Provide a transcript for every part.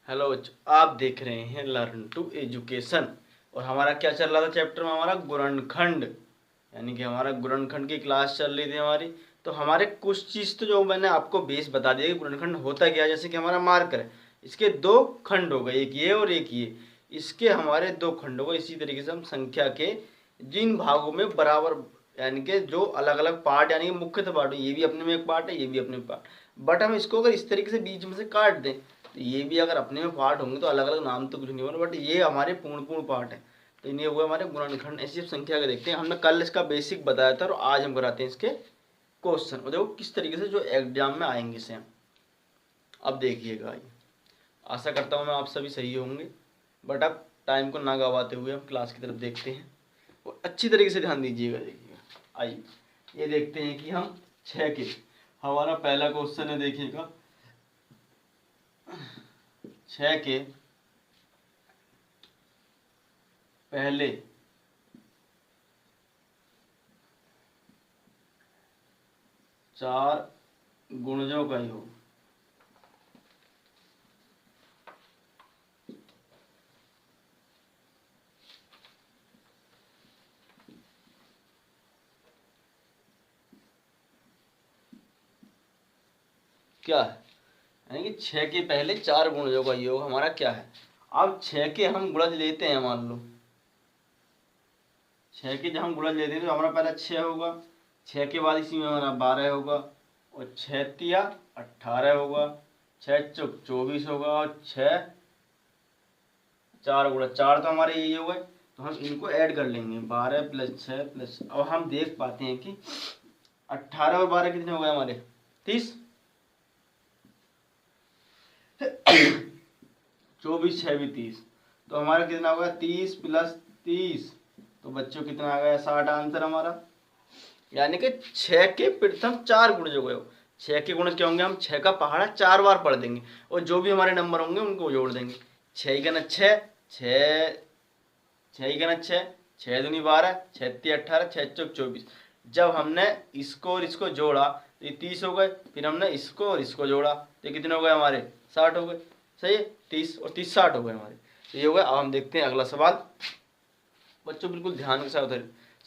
Hello बच्चों, आप देख रहे हैं लर्न टू एजुकेशन। और हमारा क्या चल रहा था चैप्टर में? हमारा गुणनखंड, यानी कि हमारा गुणनखंड की क्लास चल रही थी हमारी। तो हमारे कुछ चीज़ तो जो मैंने आपको बेस बता दिया कि गुणनखंड होता क्या है। जैसे कि हमारा मार्कर है, इसके दो खंड हो गए, एक ये और एक ये। इसके हमारे दो खंड हो गए। इसी तरीके से हम संख्या के जिन भागों में बराबर, यानी कि जो अलग अलग पार्ट, यानी कि मुख्य पार्ट, ये भी अपने में एक पार्ट है, ये भी अपने में पार्ट, बट हम इसको अगर इस तरीके से बीच में से काट दें तो ये भी अगर अपने में पार्ट होंगे तो अलग अलग नाम तो कुछ नहीं होगा, बट ये हमारे पूर्ण पार्ट है। तो इन्हें हुए हमारे गुणनखंड। ऐसी संख्या का देखते हैं। हमने कल इसका बेसिक बताया था और आज हम कराते हैं इसके क्वेश्चन। और देखो किस तरीके से जो एग्जाम में आएंगे सेम। अब देखिएगा, ये आशा करता हूँ मैं आप सभी सही होंगे, बट अब टाइम को ना गवाते हुए हम क्लास की तरफ देखते हैं और अच्छी तरीके से ध्यान दीजिएगा। देखिएगा, आइए ये देखते हैं कि हम 6 के, हमारा पहला क्वेश्चन है। देखिएगा 6 के पहले 4 गुणजों का योग। क्या है? यानी कि 6 के पहले 4 गुणजों का योग हमारा क्या है? अब 6 के हम गुणज लेते हैं, मान लो 6 के जब हम गुणज लेते हैं तो हमारा पहला 6 होगा, 6 के बाद इसी में हमारा 12 होगा, और 6 तिया 18 होगा, 6 चौक 24 होगा, और 6 4 गुणा 4 तो हमारे यही हो गए। तो हम इनको ऐड कर लेंगे, 12 + 6 प्लस, अब हम देख पाते हैं कि 18 और 12 कितने हो गए हमारे? 30। 24 6 भी 30, तो हमारा कितना होगा? 30 + 30, तो बच्चों कितना आ गया? 60 आंसर हमारा। यानी कि 6 के प्रथम 4 गुण जो गए, 6 के गुण क्या होंगे? हम 6 का पहाड़ा 4 बार पढ़ देंगे और जो भी हमारे नंबर होंगे उनको जोड़ देंगे। 6 का 6, 6 6 का 6, 6 दूनी 12, 6 तिया 18, 6 चौक 24। जब हमने इसको और इसको जोड़ा तो ये 30 हो गए, फिर हमने इसको और इसको जोड़ा तो कितने हो गए हमारे? 60 हो गए। सही है, 30 और 30 60 हो गए हमारे। तो ये हो गया। अब हम देखते हैं अगला सवाल। बच्चों बिल्कुल ध्यान के साथ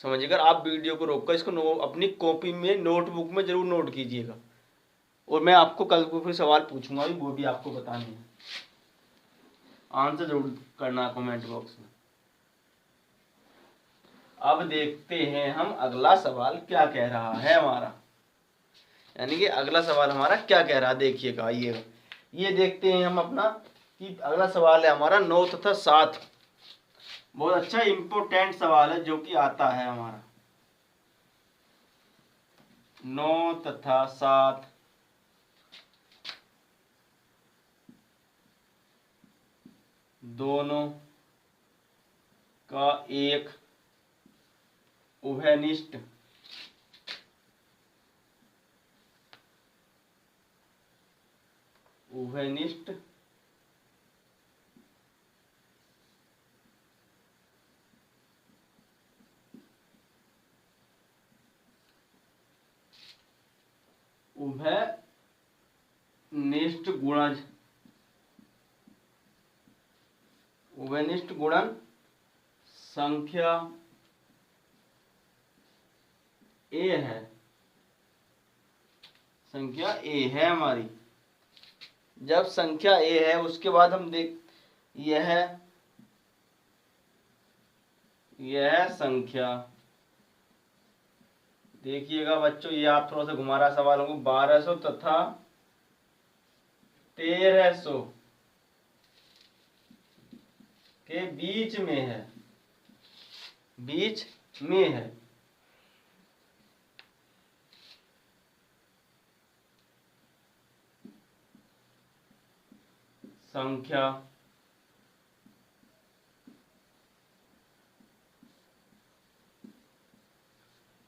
समझिएगा। आप वीडियो को रोककर इसको अपनी कॉपी में, नोटबुक में जरूर नोट कीजिएगा, और मैं आपको कल को फिर सवाल पूछूंगा भी, वो भी आपको बताने हैं। आंसर जरूर करना कमेंट बॉक्स में। अब देखते हैं हम अगला सवाल क्या कह रहा है हमारा, यानी कि अगला सवाल हमारा क्या कह रहा है। देखिएगा, आइएगा ये देखते हैं हम अपना कि अगला सवाल है हमारा 9 तथा 7। बहुत अच्छा इंपोर्टेंट सवाल है जो कि आता है हमारा। 9 तथा 7 दोनों का एक उभयनिष्ठ उभयनिष्ठ गुणन संख्या ए है। संख्या ए है हमारी। जब संख्या ए है उसके बाद हम देख, यह संख्या, देखिएगा बच्चों, ये आप थोड़ा सा घुमा रहा सवाल होगा। 1200 तथा 1300 के बीच में है, बीच में है। संख्या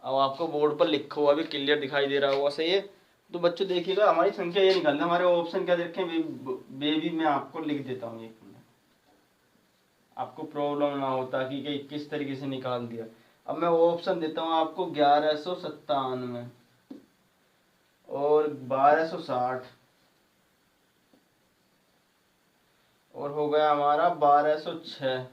अब आपको बोर्ड पर लिखा हुआ भी क्लियर दिखाई दे रहा होगा, सही है। तो बच्चों देखिएगा, हमारी संख्या ये निकालना। हमारे ऑप्शन क्या देखें बेबी, मैं आपको लिख देता हूँ एक मिनट, आपको प्रॉब्लम ना होता कि किस तरीके से निकाल दिया। अब मैं ऑप्शन देता हूँ आपको, 1197 और 1260 और हो गया हमारा 1206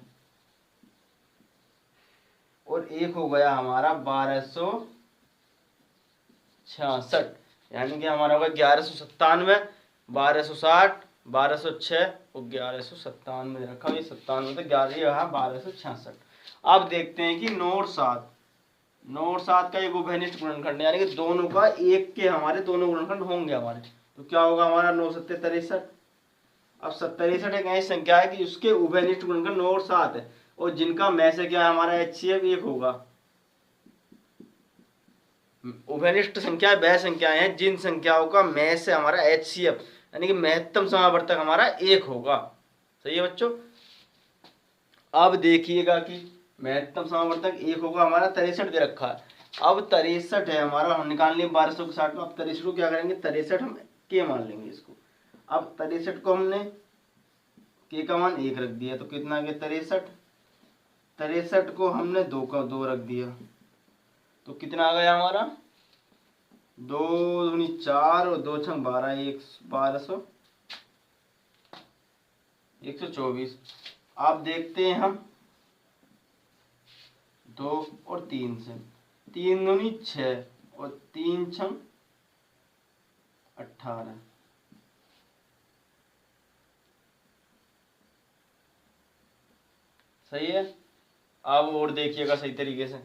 और एक हो गया हमारा 1266, यानी कि हमारा होगा 1197, 1260, 1206 और 1197 रखा। ये 97 तो 11 रहा 1266। अब देखते हैं कि नौ और सात का एक उभयनिष्ठ गुणनखंड, यानी कि दोनों का एक के हमारे दोनों गुणनखंड होंगे हमारे। तो क्या होगा हमारा 9 7 63। अब 63 एक ऐसी संख्या है कि उसके उभयनिष्ठ गुणनखंड 9 और 7 है, और जिनका में से क्या है हमारा HCF 1 होगा। उभयनिष्ठ संख्या वह संख्याएं हैं जिन संख्याओं का में से हमारा HCF यानी कि महत्तम समावर्तक हमारा 1 होगा। सही है बच्चों। अब देखिएगा कि महत्तम समावर्तक 1 होगा हमारा। 63 दे रखा है। अब 63 है हमारा, हम निकाल लिए 1200 के 60 में। अब 63 को क्या करेंगे, 63 हम के मान लेंगे इसको। अब 63 को हमने के का मान 1 रख दिया, तो कितना आ गया 63। 63 को हमने 2 का 2 रख दिया, तो कितना आ गया हमारा 2 दूनी 4 और 2 छंग 12, 124। आप देखते हैं हम 2 और 3 से, 3 दूनी 6 और 3 छंग 18। सही है। अब और देखिएगा सही तरीके से,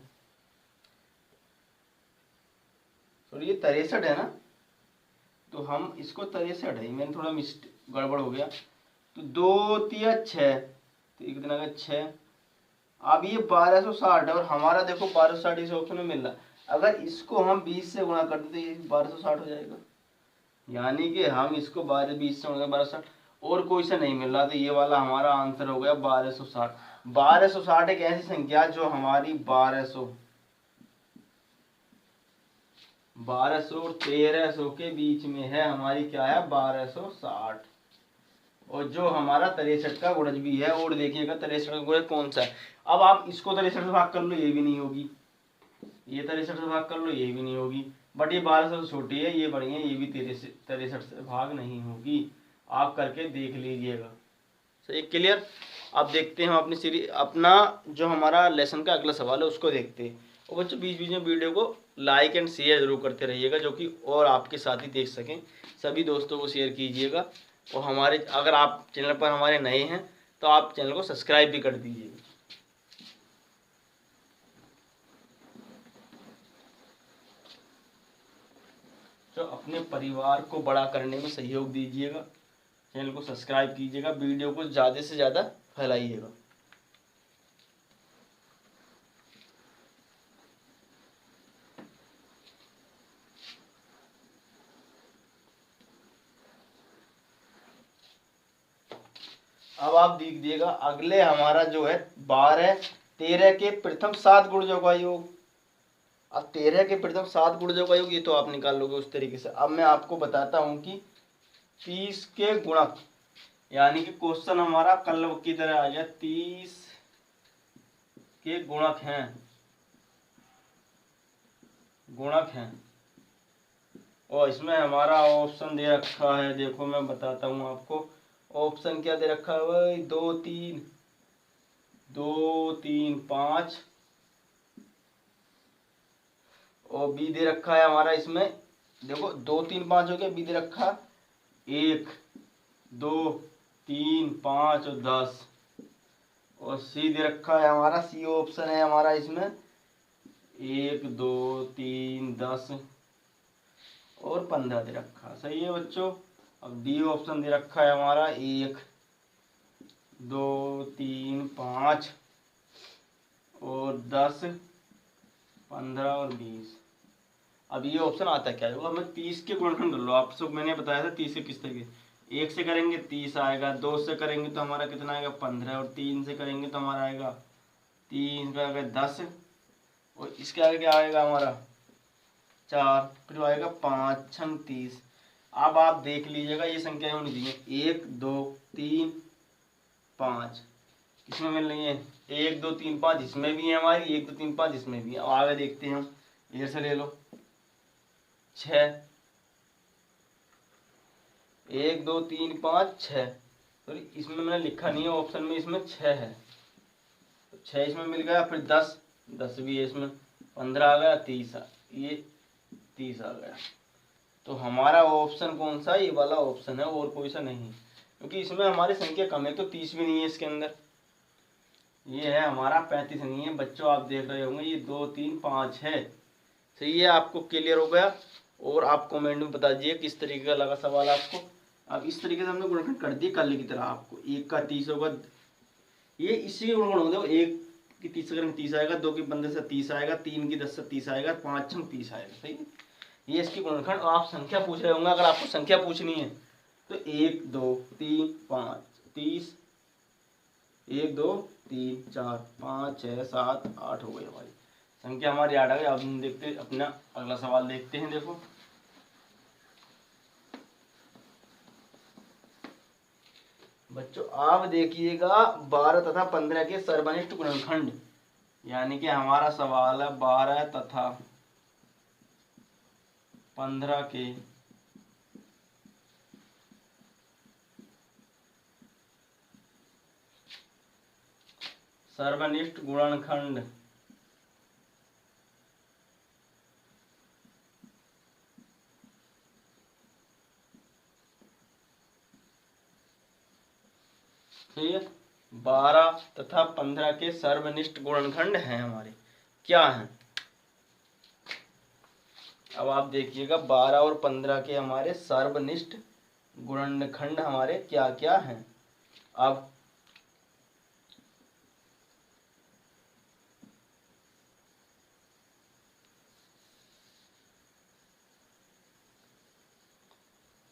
तो ये 63 है ना, तो हम इसको 63 है, मैंने थोड़ा गड़बड़ हो गया। तो 2 तिया 6, तो एक दिन आ गया 6। अब ये 1260 है और हमारा देखो 1260 इस ऑप्शन में मिल रहा है। अगर इसको हम 20 से गुणा कर दें तो ये 1260 हो जाएगा, यानी कि हम इसको 20 से गुणा 1260 और कोई से नहीं मिल रहा, तो ये वाला हमारा आंसर हो गया 1260। 1260 एक ऐसी संख्या जो हमारी 1200 और 1300 के बीच में है, हमारी क्या है 1260, और जो हमारा 63 का गुणज भी है। और देखिएगा 63 का गुणज कौन सा है। अब आप इसको 63 से भाग कर लो, ये भी नहीं होगी। ये 63 से भाग कर लो, ये भी नहीं होगी। बट ये 1200 से छोटी है, ये बड़ी है, ये भी 63 से भाग नहीं होगी। आप करके देख लीजिएगा। सही, क्लियर। अब देखते हैं हम अपनी सीरीज, अपना जो हमारा लेसन का अगला सवाल है उसको देखते हैं। और बच्चों बीच बीच में वीडियो को लाइक एंड शेयर जरूर करते रहिएगा, जो कि और आपके साथी देख सकें। सभी दोस्तों को शेयर कीजिएगा। और हमारे, अगर आप चैनल पर हमारे नए हैं तो आप चैनल को सब्सक्राइब भी कर दीजिएगा। तो अपने परिवार को बड़ा करने में सहयोग दीजिएगा, चैनल को सब्सक्राइब कीजिएगा, वीडियो को ज़्यादा से ज़्यादा फैलाइएगा। अब आप देखिएगा अगले हमारा जो है 12 13 के प्रथम 7 गुणजों का योग। अब 13 के प्रथम 7 गुणजों का योग ये तो आप निकाल लोगे उस तरीके से। अब मैं आपको बताता हूं कि 30 के गुणक, यानी कि क्वेश्चन हमारा कल की तरह आ गया, 30 के गुणक हैं और इसमें हमारा ऑप्शन दे रखा है। देखो मैं बताता हूँ आपको, ऑप्शन क्या दे रखा है भाई, 2 3 5 और बी दे रखा है हमारा इसमें। देखो 2 3 5 हो गया, बी दे रखा 1 2 3 5 और 10, और सी दे रखा है हमारा, सी ऑप्शन है हमारा इसमें 1 2 3 10 और 15 दे रखा। सही है बच्चों। अब डी ऑप्शन दे रखा है हमारा 1 2 3 5 और 10 15 और 20। अब ये ऑप्शन आता क्या है, हमें 30 के गुणनखंड कर लो। आप सब मैंने बताया था 30 के किस तरीके, 1 से करेंगे 30 आएगा, 2 से करेंगे तो हमारा कितना आएगा 15, और 3 से करेंगे तो हमारा आएगा 3 पे आएगा 10, और इसके आगे क्या आएगा हमारा 4, फिर आएगा 5 छंग 30। अब आप देख लीजिएगा ये संख्याएं होनी चाहिए 1 2 3 5, किसमें मिल रही है 1 2 3 5, इसमें भी है हमारी 1 2 3 5, इसमें भी है। अब आगे देखते हैं हम, इधर से ले लो 6, 1 2 3 5 6, सॉरी इसमें मैंने लिखा नहीं है ऑप्शन में, इसमें 6 है तो 6 इसमें मिल गया, फिर 10 10 भी है इसमें, 15 आ गया, 30 ये 30 आ गया। तो हमारा ऑप्शन कौन सा, ये वाला ऑप्शन है, और कोई सा नहीं, क्योंकि इसमें हमारी संख्या कम है तो 30 भी नहीं है इसके अंदर। ये है हमारा 35 नहीं है बच्चों, आप देख रहे होंगे ये 2 3 5 है। सही है, आपको क्लियर हो गया? और आप कमेंट में बता दीजिए किस तरीके का लगा सवाल आपको। अब इस तरीके से हमने गुणनखंड कर दिए कल की तरह। आपको 1 का 30 होगा, ये इसी के गुणनखंड होगा। 1 की 30 से करेंगे 30 आएगा, 2 की 15 से 30 आएगा, 3 की 10 से 30 आएगा, 5 छंग 30 आएगा। सही है, ये इसकी गुणनखंड। आप संख्या पूछ रहे होंगे, अगर आपको संख्या पूछनी है तो 1 2 3 5 30, 1 2 3 4 5 6 7 8 हो गई हमारी संख्या, हमारी 8 आ गई। अब हम देखते अपना अगला सवाल देखते हैं। देखो बच्चों, आप देखिएगा 12 तथा 15 के सर्वनिष्ठ गुणनखंड, यानी कि हमारा सवाल है 12 तथा 15 के सर्वनिष्ठ गुणनखंड। ठीक है, 12 तथा 15 के सर्वनिष्ठ गुणनखंड हैं हमारे, क्या हैं? अब आप देखिएगा 12 और 15 के हमारे सर्वनिष्ठ गुणनखंड हमारे क्या क्या हैं। अब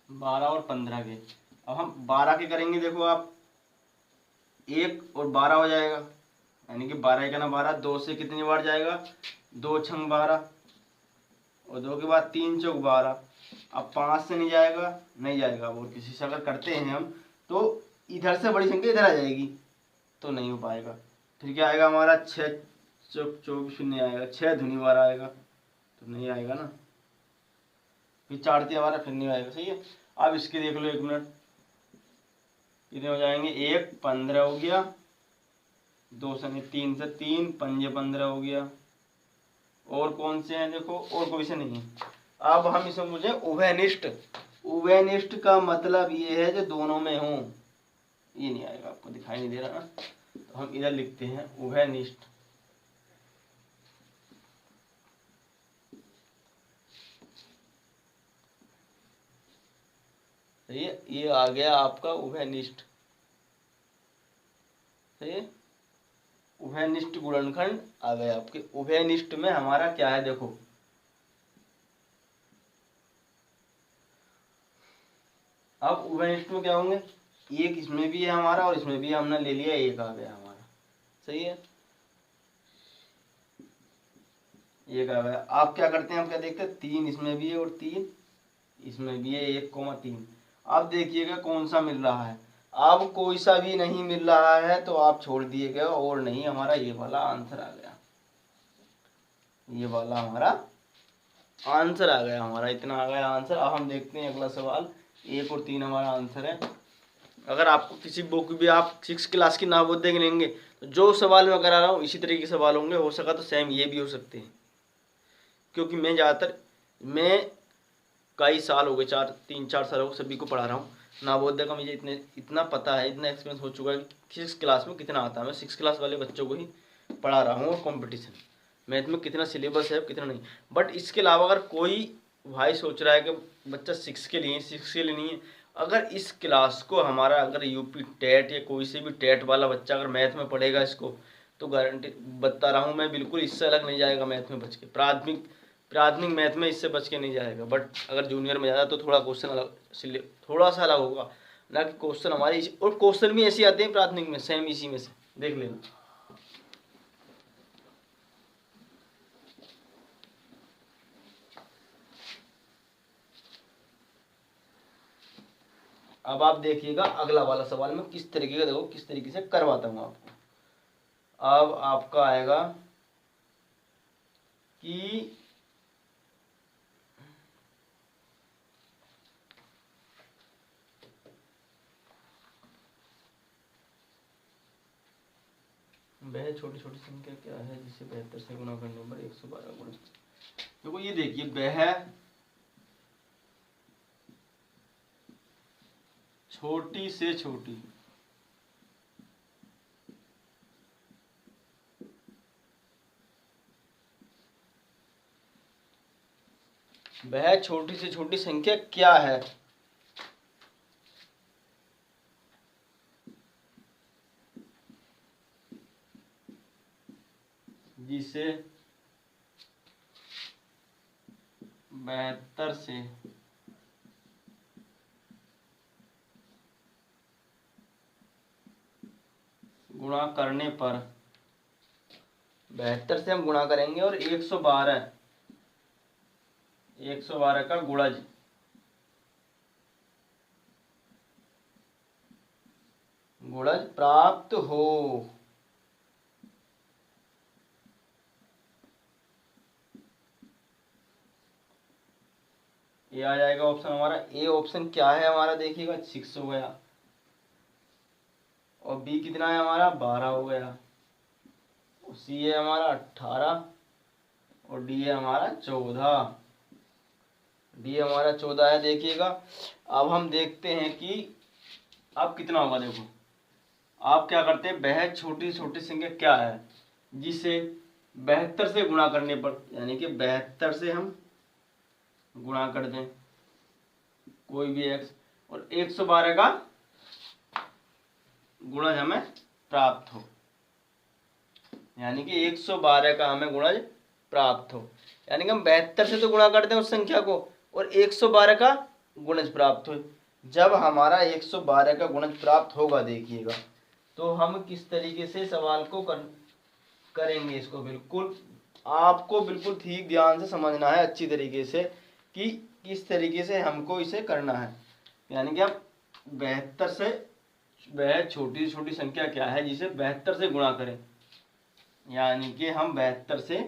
बारह और 15 के, अब हम 12 के करेंगे। देखो आप 1 और 12 हो जाएगा, यानी कि 12 का ना 12, 2 से कितनी बार जाएगा, 2 छंग 12, और 2 के बाद 3 चौक 12। अब 5 से नहीं जाएगा, नहीं जाएगा। और किसी से अगर करते हैं हम तो इधर से बड़ी संख्या इधर आ जाएगी तो नहीं हो पाएगा। फिर क्या आएगा हमारा, 6 चौक 24, फिर नहीं आएगा, 6 धुनी 12 आएगा तो नहीं आएगा ना, फिर 4 तिया 12, फिर नहीं आएगा। सही है, अब इसके देख लो 1 मिनट, कितने हो जाएंगे, 1 15 हो गया, 2 से नहीं, 3 से 3 पंजे 15 हो गया। और कौन से हैं, देखो और कोई से नहीं है। अब हम इसे मुझे उभयनिष्ठ, उभयनिष्ठ का मतलब ये है जो दोनों में हो, ये नहीं आएगा, आपको दिखाई नहीं दे रहा ना, तो हम इधर लिखते हैं उभयनिष्ठ। ये आ गया आपका उभयनिष्ठ। सही है, उभयनिष्ठ गुणनखंड आ गए आपके। उभयनिष्ठ में हमारा क्या है, देखो अब उभयनिष्ठ में क्या होंगे, 1 इसमें भी है हमारा और इसमें भी हमने ले लिया, 1 आ गया हमारा। सही है, 1 आ गया। आप क्या करते हैं, हम क्या देखते हैं, 3 इसमें भी है और 3 इसमें भी है, 1,3। अब देखिएगा कौन सा मिल रहा है। अब कोई सा भी नहीं मिल रहा है तो आप छोड़ दिएगा, और नहीं, हमारा ये वाला आंसर आ गया, ये वाला हमारा आंसर आ गया, हमारा इतना आ गया आंसर। अब हम देखते हैं अगला सवाल। 1 और 3 हमारा आंसर है। अगर आपको किसी बुक भी आप 6 क्लास की नवोदय के लेंगे तो जो सवाल मैं करा रहा हूँ इसी तरीके के सवाल होंगे, हो सका तो सेम ये भी हो सकते हैं, क्योंकि मैं ज़्यादातर, मैं कई साल हो गए, 3 4 साल हो गए सभी को पढ़ा रहा हूँ नवोदय का। मुझे इतना पता है, इतना एक्सपीरियंस हो चुका है कि 6 क्लास में कितना आता है। मैं 6 क्लास वाले बच्चों को ही पढ़ा रहा हूँ, और कॉम्पिटिशन मैथ में कितना सिलेबस है कितना नहीं। बट इसके अलावा अगर कोई भाई सोच रहा है कि बच्चा 6 के लिए, 6 के लिए नहीं है, अगर इस क्लास को हमारा, अगर यूपी टेट या कोई से भी टेट वाला बच्चा अगर मैथ में पढ़ेगा इसको, तो गारंटी बता रहा हूँ मैं, बिल्कुल इससे अलग नहीं जाएगा मैथ में बच के। प्राथमिक मैथ में इससे बच के नहीं जाएगा। बट अगर जूनियर में जाता तो थोड़ा क्वेश्चन अलग, थोड़ा सा अलग होगा ना, कि क्वेश्चन हमारे और क्वेश्चन भी ऐसे आते हैं प्राथमिक में, सेम इसी में से देख लेना। अब आप देखिएगा अगला वाला सवाल में किस तरीके का, देखो किस तरीके से करवाता हूँ आपको। अब आपका आएगा कि वह छोटी छोटी संख्या क्या है जिसे 72 से गुणा करने पर 112 गुणा। देखो ये देखिए, वह छोटी से छोटी वह छोटी से छोटी संख्या क्या है जिसे 72 से गुणा करने पर 72 से हम गुणा करेंगे और 112 का गुणज प्राप्त हो। ये आ जाएगा ऑप्शन हमारा। ए ऑप्शन क्या है हमारा, देखिएगा 6 हो गया, और बी कितना है हमारा 12 हो गया, सी है हमारा 18, और डी है हमारा 14। डी हमारा 14 है। देखिएगा अब हम देखते हैं कि अब कितना होगा। देखो आप क्या करते हैं, वह छोटी छोटी संख्या क्या है जिसे 72 से गुणा करने पर, यानी कि 72 से हम गुणा कर दें कोई भी एक्स, और 112 का गुणज हमें प्राप्त हो, यानी कि 112 का हमें गुणज प्राप्त हो। यानी कि हम 72 से तो गुणा करते हैं उस संख्या को, और 112 का गुणज प्राप्त हो। जब हमारा 112 का गुणज प्राप्त होगा, देखिएगा तो हम किस तरीके से सवाल को करेंगे। इसको बिल्कुल आपको बिल्कुल ठीक ध्यान से समझना है अच्छी तरीके से कि किस तरीके से हमको इसे करना है। यानी कि आप 72 से, वह छोटी छोटी संख्या क्या है जिसे 72 से गुणा करें, यानी कि हम 72 से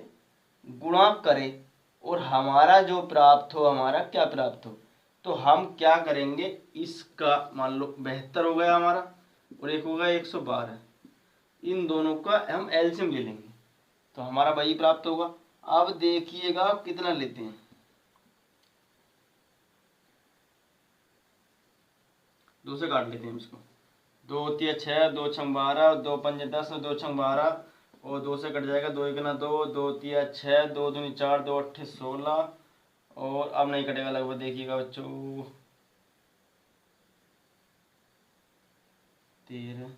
गुणा करें और हमारा जो प्राप्त हो, हमारा क्या प्राप्त हो, तो हम क्या करेंगे, इसका मान लो 72 हो गया हमारा और एक होगा 112, इन दोनों का हम एलसीएम ले लेंगे तो हमारा वही प्राप्त होगा। अब देखिएगा आप कितना लेते हैं, 2 से काट लेते हैं इसको। 2 3 6, 2 6 12, 2 5 10, 2 6 12, और 2 से कट जाएगा, 2 1 2, 2 3 6, 2 2 4, 2 8 16, और अब नहीं कटेगा लगभग। देखिएगा बच्चों 13,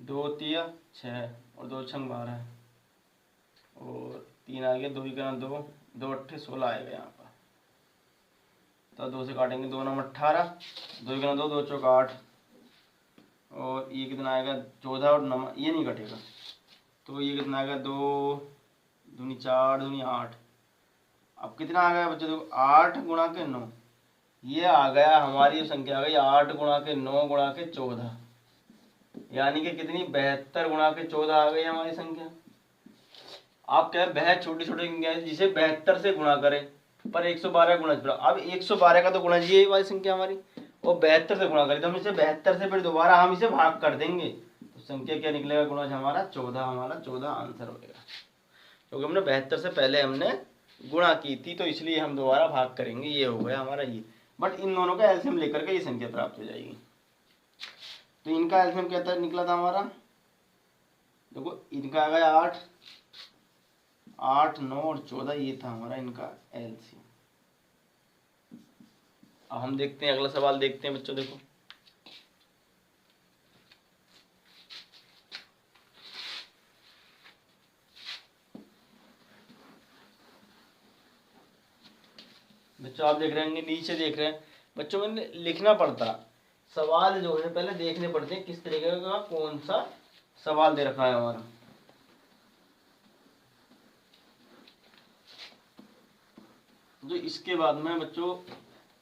2 3 6 और 2 6 12, और 3 आ गया, 2 1 2, 2 8 16 आएगा यहाँ पर। तो 2 से काटेंगे, 2 9 18, 2 1 2, 2 4 8, और ये कितना आएगा 14, और 9 ये नहीं कटेगा तो ये कितना आएगा 2 दूनी 4 दूनी 8। अब कितना आ गया बच्चों, देखो 8 गुणा के 9, ये आ गया हमारी संख्या आ गई 8 गुणा के 9 गुणा के 14, यानी कि कितनी 72 गुणा के 14 आ गई हमारी संख्या। आप क्या है, वह छोटी छोटी संख्या है जिसे 72 से गुणा करें पर 112 गुणज। अब 112 का तो गुणज ये वाली संख्या हमारी, और 72 से गुणा करें तो हम इसे 72 से फिर दोबारा हम इसे भाग कर देंगे तो संख्या क्या निकलेगा, गुणज हमारा 14, हमारा 14 आंसर होगा। क्योंकि हमने 72 से पहले हमने गुणा की थी तो इसलिए हम दोबारा भाग करेंगे, ये हो गया हमारा ये। बट इन दोनों का एलसीएम लेकर के ये संख्या प्राप्त हो जाएगी। तो इनका एलसीएम क्या था, निकला था हमारा, देखो इनका आ गया 8, 8 9 और 14, ये था हमारा इनका एलसीएम। अब हम देखते हैं अगला सवाल देखते हैं बच्चों। देखो बच्चों आप देख रहे होंगे, नीचे देख रहे हैं बच्चों में लिखना पड़ता सवाल जो है, पहले देखने पड़ते हैं किस तरीके का कौन सा सवाल दे रखा है हमारा। तो इसके बाद में बच्चों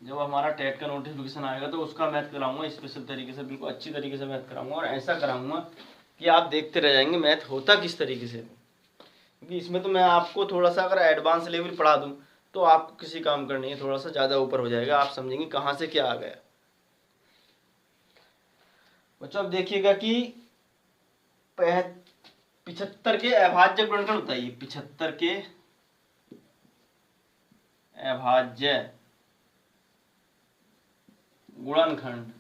जब हमारा टेट का नोटिफिकेशन आएगा तो उसका मैथ कराऊंगा स्पेशल तरीके से, बिल्कुल अच्छी तरीके से मैथ कराऊंगा, और ऐसा कराऊंगा कि आप देखते रह जाएंगे मैथ होता किस तरीके से। क्योंकि इसमें तो मैं आपको थोड़ा सा अगर एडवांस लेवल पढ़ा दूं तो आपको किसी काम का नहीं है, थोड़ा सा ज़्यादा ऊपर हो जाएगा, आप समझेंगे कहाँ से क्या आ गया। बच्चों अब देखिएगा कि 75 के अभाज्य गुणनखंड बताइए। 75 के अभाज्य गुणनखंड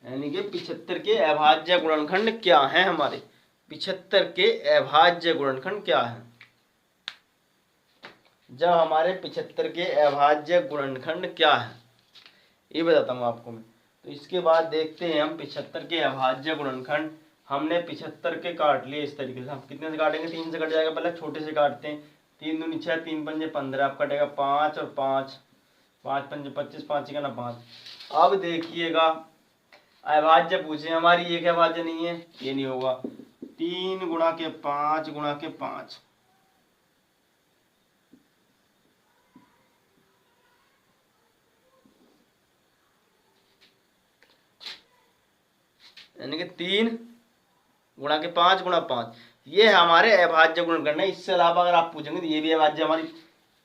यानी कि 75 के अभाज्य गुणनखंड क्या है हमारे। 75 के अभाज्य गुणनखंड क्या है। जब हमारे 75 के अभाज्य गुणनखंड क्या है ये बताता हूँ आपको मैं। तो इसके बाद देखते हैं हम 75 के अभाज्य गुणनखंड। हमने 75 के काट लिए इस तरीके से। हम कितने से काटेंगे, 3 से कट जाएगा। पहले छोटे से काटते हैं। 3 दूनी 6, 3 पंजे 15, आप कटेगा 5 और 5, 5 पंजे 25, 5 का ना 5। अब देखिएगा अभाज्य पूछे हमारी, ये क्या अभाज्य नहीं है, ये नहीं होगा। 3 गुणा के 5 गुणा के 5 यानी कि 3 गुणा के 5 गुणा 5 ये हमारे अभाज्य गुणनखंड है। इससे अलावा अगर आप पूछेंगे तो ये भी अभाज्य हमारी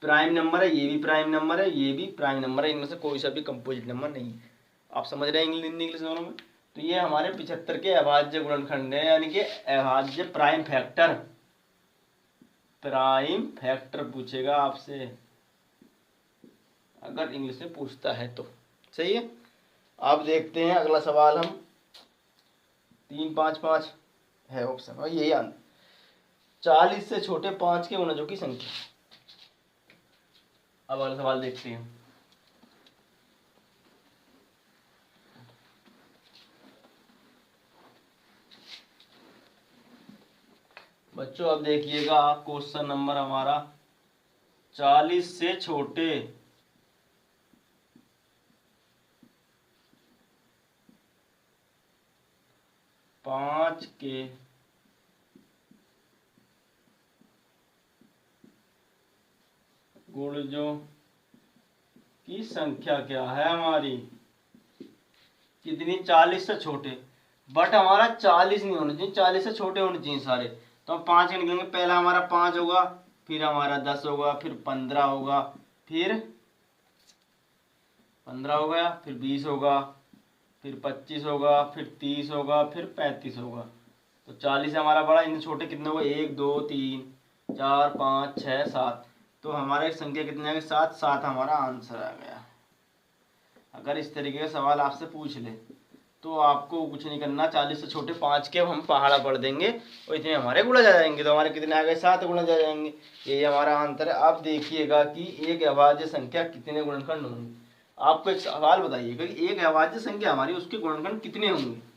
प्राइम नंबर है, ये भी प्राइम नंबर है, ये भी प्राइम नंबर है। इनमें से कोई सा भी कंपोजिट नंबर नहीं है। आप समझ रहे हैं इंग्लिश दोनों में। तो ये हमारे 75 के अभाज्य गुणनखंड है, यानी कि अभाज्य प्राइम फैक्टर। प्राइम फैक्टर पूछेगा आपसे अगर इंग्लिश में पूछता है तो। सही है। आप देखते हैं अगला सवाल हम 3 5 5 है ऑप्शन और यही आंसर। 40 से छोटे 5 के गुणजों की संख्या। अब अगला सवाल देखते हैं। बच्चों अब देखिएगा क्वेश्चन नंबर हमारा 40 से छोटे 5 के गुणजों की संख्या क्या है हमारी। कितनी, 40 से छोटे। बट हमारा 40 नहीं होना चाहिए, 40 से छोटे होने चाहिए सारे। तो हम 5 के निकलेंगे। पहला हमारा 5 होगा, फिर हमारा 10 होगा, फिर 15 होगा, फिर 15 हो गया, फिर 20 होगा, फिर 25 होगा, फिर 30 होगा, फिर 35 होगा। तो 40 हमारा बड़ा। इनसे छोटे कितने होगा, 1 2 3 4 5 6 7। तो हमारे संख्या कितने आ गए, 7। 7 हमारा आंसर आ गया। अगर इस तरीके का सवाल आपसे पूछ ले तो आपको कुछ नहीं करना। 40 से छोटे 5 के हम पहाड़ा पढ़ देंगे और इतने हमारे गुणा जा जाएंगे। तो हमारे कितने आ गए, 7 गुणा जा जाएंगे। यही हमारा आंसर है। आप देखिएगा कि एक अभाज्य संख्या कितने गुणनखंड होंगे। आपको एक सवाल बताइएगा कि एक अभाज्य संख्या हमारी, उसके गुणनखंड कितने होंगे।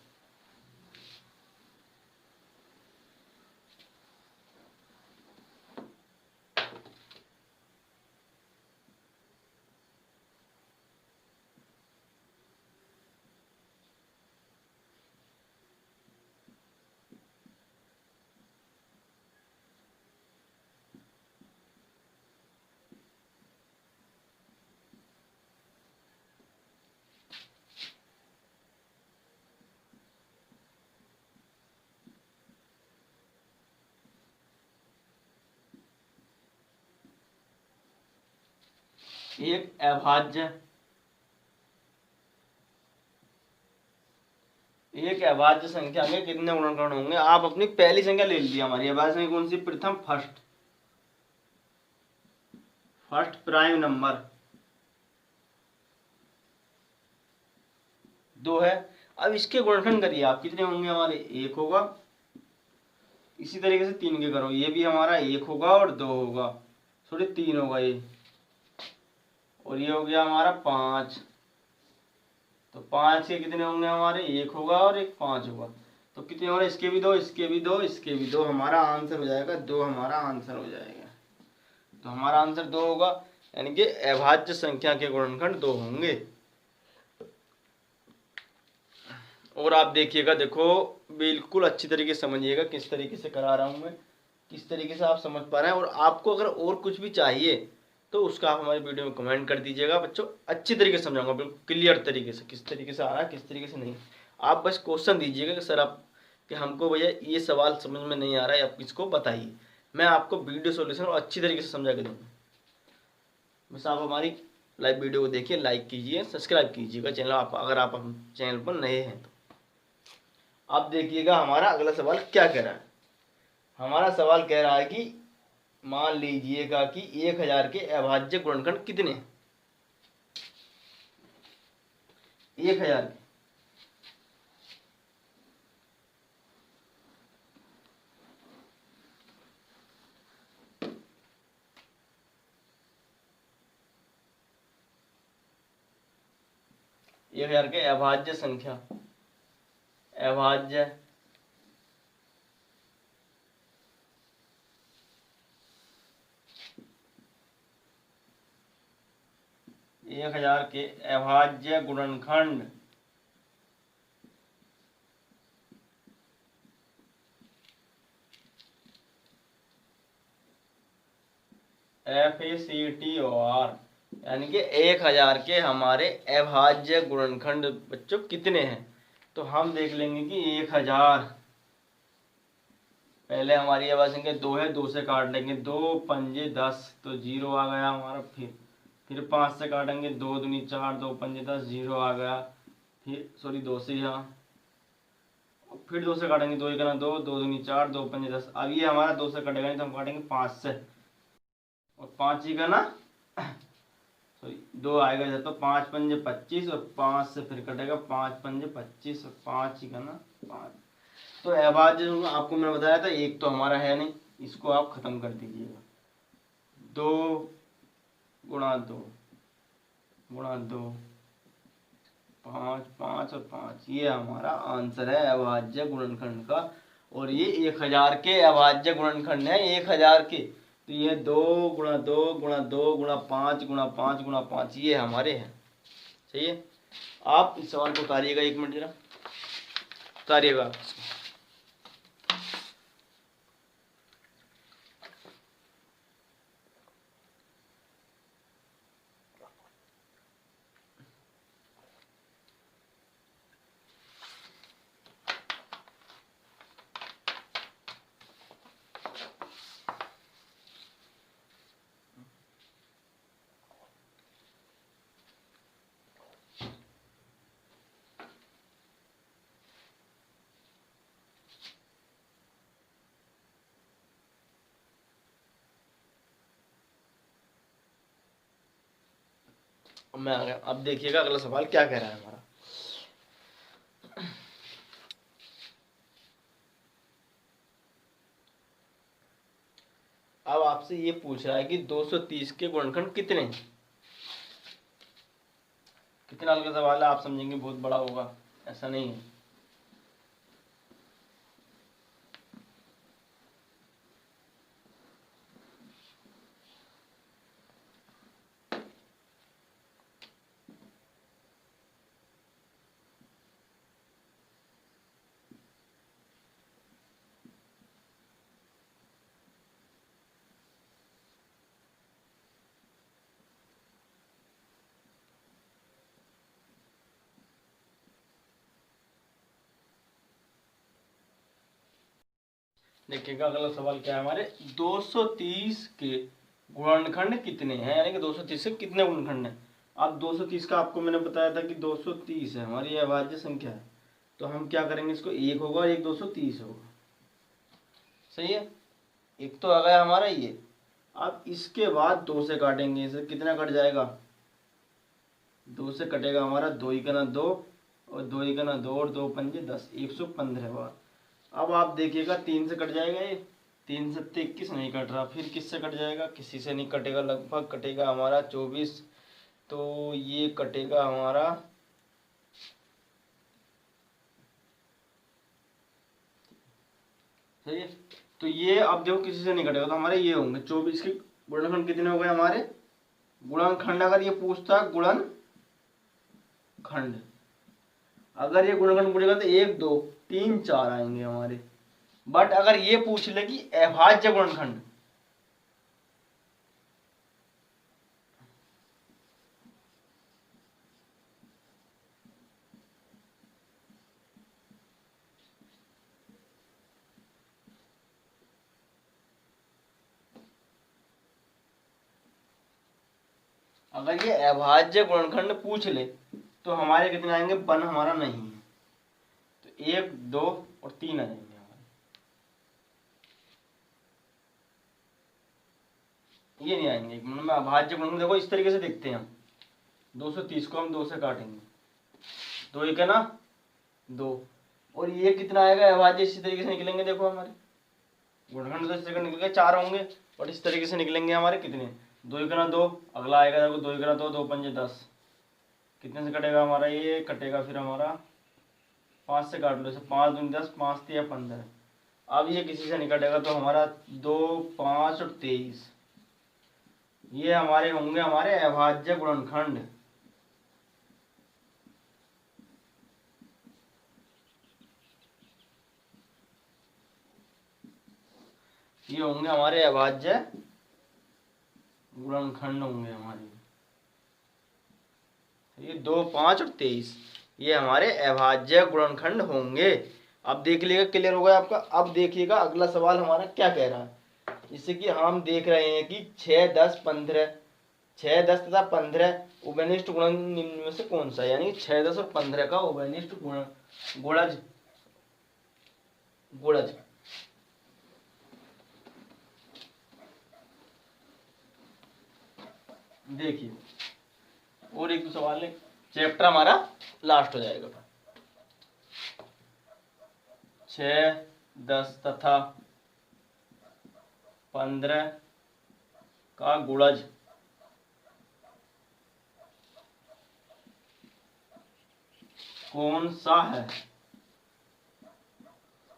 एक अभाज्य संख्या के कितने गुणनखंड होंगे। आप अपनी पहली संख्या ले लीजिए। हमारी अभाज्य संख्या कौन सी, प्रथम, फर्स्ट प्राइम नंबर 2 है। अब इसके गुणनखंड करिए आप, कितने होंगे हमारे, 1 होगा। इसी तरीके से 3 के करो, ये भी हमारा 1 होगा और 2 होगा, सॉरी 3 होगा ये, और ये हो गया हमारा 5। तो 5 के कितने होंगे हमारे, 1 होगा और एक 5 होगा। तो कितने हो रहे, इसके भी 2, इसके भी 2, इसके भी 2। हमारा आंसर हो जाएगा 2। हमारा आंसर हो जाएगा। तो हमारा आंसर 2 होगा, यानी कि अभाज्य संख्या के गुणनखंड 2 होंगे। और आप देखिएगा, देखो बिल्कुल अच्छी तरीके से समझिएगा किस तरीके से करा रहा हूँ मैं, किस तरीके से आप समझ पा रहे हैं। और आपको अगर और कुछ भी चाहिए तो उसका आप हमारे वीडियो में कमेंट कर दीजिएगा। बच्चों अच्छी तरीके से समझाऊंगा, बिल्कुल क्लियर तरीके से, किस तरीके से आ रहा है किस तरीके से नहीं। आप बस क्वेश्चन दीजिएगा कि सर आप कि हमको भैया ये सवाल समझ में नहीं आ रहा है, आप इसको बताइए। मैं आपको वीडियो सॉल्यूशन और अच्छी तरीके से समझा के दूंगा। बस आप हमारी लाइव वीडियो को देखिए, लाइक कीजिए, सब्सक्राइब कीजिएगा चैनल, आप अगर आप हम चैनल पर नए हैं तो। अब देखिएगा हमारा अगला सवाल क्या कह रहा है। हमारा सवाल कह रहा है कि मान लीजिएगा कि 1000 के अभाज्य गुणनखंड कितने हैं। 1000 1000 के अभाज्य संख्या, अभाज्य एक 1000 के अभाज्य गुणनखंड FACTOR, यानी कि 1000 के हमारे अभाज्य गुणनखंड बच्चों कितने हैं। तो हम देख लेंगे कि 1000, पहले हमारी अभाज्य संख्या 2 है, 2 से काट लेंगे, 2 पंजे 10 तो 0 आ गया हमारा। फिर 5 से काटेंगे, 2 दूनी 4, 2 पंजे 10, 0 आ गया। फिर सॉरी 2 से यहाँ, फिर 2 से काटेंगे, 2 1 2, 2 दूनी 4, 2 पंजे 10। अब ये हमारा 2 से कटेगा नहीं तो हम काटेंगे 5 से, और 5 ही का ना सॉरी 2 आएगा इधर, तो 5 पंजे 25 और 5 से फिर कटेगा 5 पंजे 25 और 5 ही का ना 5। तो अभाज्य आपको मैंने बताया था, एक तो हमारा है नहीं, इसको आप खत्म कर दीजिएगा। 2 गुणा 2 गुणा 2, 5 5 और 5, ये हमारा आंसर है अभाज्य गुणनखंड का। और ये 1000 के अभाज्य गुणनखंड है, 1000 के। तो ये 2 गुणा 2 गुणा 2 गुणा 5 गुणा 5 गुणा 5 ये हमारे हैं। सही है। आप इस सवाल को उतारिएगा, 1 मिनट जरा उतारिएगा। मैं आ गया। अब देखिएगा अगला सवाल क्या कह रहा है हमारा। अब आपसे ये पूछ रहा है कि 230 के गुणनखंड कितने हैं। कितना हल्का सवाल है, आप समझेंगे बहुत बड़ा होगा, ऐसा नहीं है। देखिएगा अगला सवाल क्या है हमारे। 230 के गुणनखंड कितने हैं, यानी कि 230 के कितने गुणनखंड हैं। अब 230 का आपको मैंने बताया था कि 230 है हमारी अभाज्य संख्या है। तो हम क्या करेंगे, इसको 1 होगा और एक 230 होगा। सही है। एक तो आ गया हमारा ये। अब इसके बाद 2 से काटेंगे, इसे कितना कट जाएगा, 2 से कटेगा हमारा 2 ही का ना 2 और 2 ही का ना 2 और 2 पंजे 10, 115 बार। अब आप देखिएगा 3 से कट जाएगा, ये 3 7 21 नहीं कट रहा। फिर किससे कट जाएगा, किसी से नहीं कटेगा, लगभग कटेगा हमारा 24। तो ये कटेगा हमारा सही है। तो ये अब देखो किसी से नहीं कटेगा, तो हमारे ये होंगे 24 के गुणनखंड कितने हो गए हमारे। गुणनखंड अगर ये पूछता गुणनखंड, अगर ये गुणनखंड पूछेगा तो 1 2 3 4 आएंगे हमारे। बट अगर ये पूछ ले कि अभाज्य गुणनखंड, अगर ये अभाज्य गुणनखंड पूछ ले तो हमारे कितने आएंगे, 1 हमारा नहीं है तो 1 2 और 3 आ जाएंगे हमारे। ये नहीं आएंगे। एक मिनट में अभाज्य गुणनखंड देखो इस तरीके से देखते हैं हम। 230 को हम 2 से काटेंगे, 2 1 है ना 2, और ये कितना आएगा अभाज्य, इसी तरीके से निकलेंगे। देखो हमारे गुणनखंड तो इस तरीके निकल गए, 4 होंगे और इस तरीके से निकलेंगे हमारे कितने, 2 1 2, अगला आएगा देखो 2 1 2, 2 5 10, कितने से कटेगा हमारा, ये कटेगा फिर हमारा 5 से काट लो इसे, 5 दूनी 10, 5 3 15। अब ये किसी से नहीं कटेगा तो हमारा 2 5 और 23, ये हमारे होंगे हमारे अभाज्य गुणनखंड। ये होंगे हमारे अभाज्य गुणनखंड होंगे हमारे, ये 2 5 और 23 ये हमारे अभाज्य गुणनखंड होंगे। अब देख लीजिएगा, क्लियर होगा आपका। अब देखिएगा अगला सवाल हमारा क्या कह रहा है, जिससे कि हम देख रहे हैं कि 6 10 15, 6 10 तथा 15 उभयनिष्ठ गुणन निम्न में से कौन सा है, यानी 6 10 और 15 का उभयनिष्ठ गुणज गुणज। देखिए और एक दो सवाल है, चैप्टर हमारा लास्ट हो जाएगा। 6 10 तथा 15 का गुणज कौन सा है।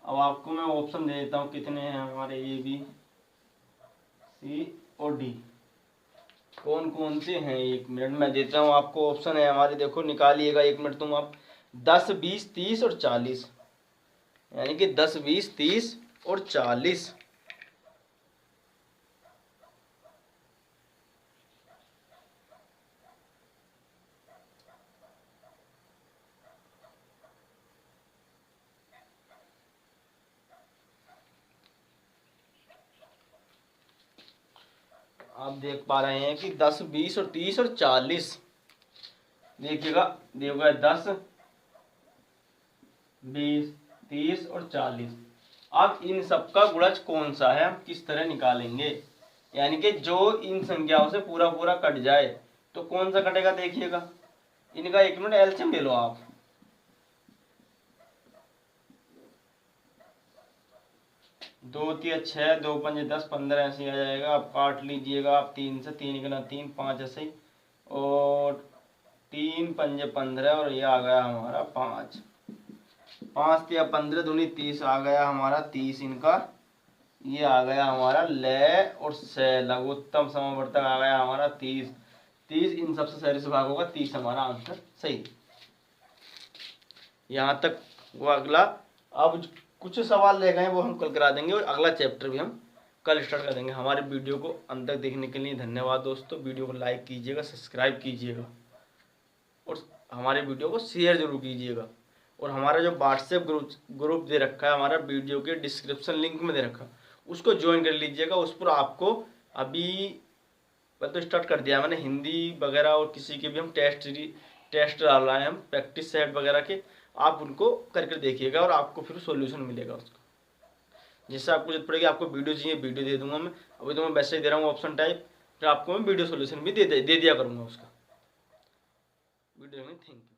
अब आपको मैं ऑप्शन दे देता हूं, कितने हैं हमारे, ए बी सी और डी, कौन कौन से हैं। 1 मिनट में देता हूँ आपको ऑप्शन है हमारे, देखो निकालिएगा 1 मिनट तुम आप। 10 20 30 और 40, यानी कि 10 20 30 और 40। आप देख पा रहे हैं कि 10 20 और 30 और 40। देखिएगा देखिएगा 10 20 30 और 40। अब इन सब का गुणज कौन सा है, हम किस तरह निकालेंगे, यानी कि जो इन संख्याओं से पूरा पूरा कट जाए तो कौन सा कटेगा। देखिएगा इनका 1 मिनट एलसीएम ले लो आप। 2 3 6, 2 5 10 15 ऐसे आ जाएगा। आप काट लीजिएगा आप 3 से, 3 1 3, 5 ऐसे ही, और 3 5 15 और ये आ गया हमारा 5 5 3 15 दूनी 30 आ गया हमारा 30 इनका। ये आ गया हमारा ले और से लघुत्तम समवर्तक आ गया हमारा 30 30, इन सबसे सही से भाग होगा 30 हमारा आंसर सही। यहाँ तक वो अगला। अब कुछ सवाल रह गए वो हम कल करा देंगे और अगला चैप्टर भी हम कल स्टार्ट कर देंगे। हमारे वीडियो को अंत तक देखने के लिए धन्यवाद दोस्तों। वीडियो को लाइक कीजिएगा, सब्सक्राइब कीजिएगा और हमारे वीडियो को शेयर जरूर कीजिएगा। और हमारा जो व्हाट्सएप ग्रुप दे रखा है, हमारा वीडियो के डिस्क्रिप्शन लिंक में दे रखा, उसको ज्वाइन कर लीजिएगा। उस पर आपको अभी तो स्टार्ट कर दिया मैंने, हिंदी वगैरह और किसी के भी हम टेस्ट डाल रहे हैं, हम प्रैक्टिस सेट वगैरह के, आप उनको करके देखिएगा और आपको फिर सॉल्यूशन मिलेगा उसका। जिससे आपको जरूरत पड़ेगी, आपको वीडियो चाहिए वीडियो दे दूंगा मैं। अभी तो मैं वैसे ही दे रहा हूँ ऑप्शन टाइप, फिर आपको मैं वीडियो सॉल्यूशन भी दे दिया करूँगा उसका वीडियो में। Thank you.